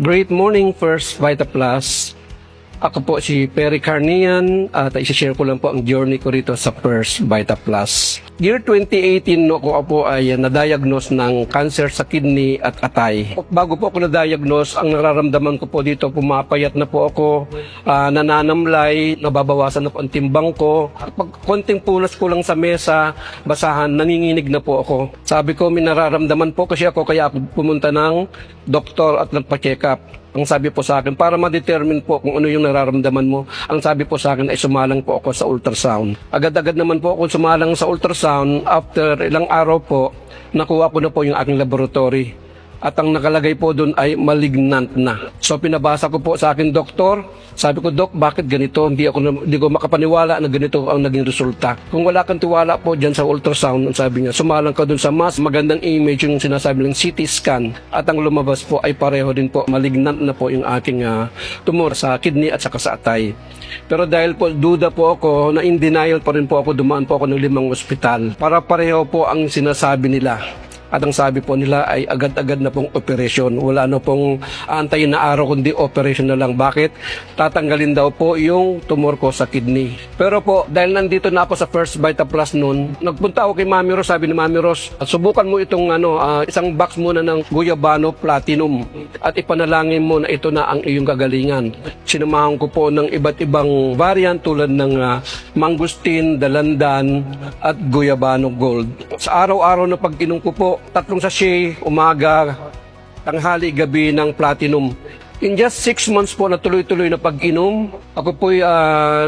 Great morning, First Vita Plus. Ako po si Perry Carnian at isi-share ko lang po ang journey ko rito sa First Vita Plus. Year 2018 no, ako po ay na-diagnose ng cancer sa kidney at atay. Bago po ako na-diagnose, ang nararamdaman ko po dito, pumapayat na po ako, nananamlay, nababawasan na po ang timbang ko. Pag konting punas ko lang sa mesa, basahan, nanginginig na po ako. Sabi ko, may nararamdaman po kasi ako, kaya ako pumunta ng doktor at nagpa-check up. Ang sabi po sa akin, para ma-determine po kung ano yung nararamdaman mo, ang sabi po sa akin ay sumalang po ako sa ultrasound. Agad-agad naman po ako sumalang sa ultrasound. After ilang araw po, nakuha ko na po yung aking laboratory. At ang nakalagay po doon ay malignant na. So pinabasa ko po sa akin doktor. Sabi ko, Dok, bakit ganito? Hindi ko makapaniwala na ganito ang naging resulta. Kung wala kang tiwala po dyan sa ultrasound, sabi niya, sumalang ka doon sa mas magandang image, yung sinasabi ng CT scan. At ang lumabas po ay pareho din po, malignant na po yung aking tumor sa kidney at saka sa atay. Pero dahil po duda po ako, na in denial pa rin po ako, dumaan po ako ng 5 ospital. Para pareho po ang sinasabi nila. At ang sabi po nila ay agad-agad na pong operasyon. Wala na pong antayin na araw kundi operasyon na lang. Bakit? Tatanggalin daw po yung tumor ko sa kidney. Pero po, dahil nandito na ako sa First Vita Plus noon, nagpunta ako kay Mami Ros. Sabi ni Mami Ros, subukan mo itong isang box muna ng Guyabano Platinum at ipanalangin mo na ito na ang iyong kagalingan. Sinamahan ko po ng iba't ibang variant tulad ng mangustin, dalandan at Guyabano Gold. Sa araw-araw na pag-inom ko po, 3 sachet, umaga, tanghali, gabi ng platinum. In just 6 months po na tuloy-tuloy na pag-inom, ako po'y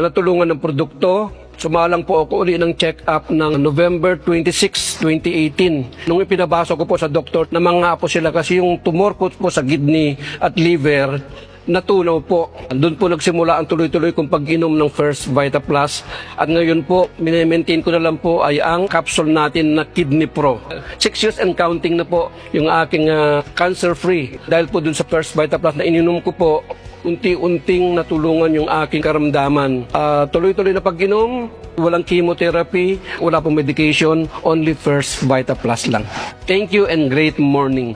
natulungan ng produkto. Sumalang po ako uli ng check-up ng November 26, 2018. Nung ipinabasa ko po sa doktor na mga po sila kasi yung tumor ko po sa kidney at liver, natunaw po. Doon po nagsimula ang tuloy-tuloy kong pag-inom ng First Vita Plus. At ngayon po, minemaintain ko na lang po ay ang capsule natin na Kidney Pro. 6 years and counting na po yung aking cancer-free. Dahil po doon sa First Vita Plus na ininom ko po, unti-unting natulungan yung aking karamdaman. Tuloy-tuloy na pag-inom, walang chemotherapy, wala pong medication, only First Vita Plus lang. Thank you and great morning.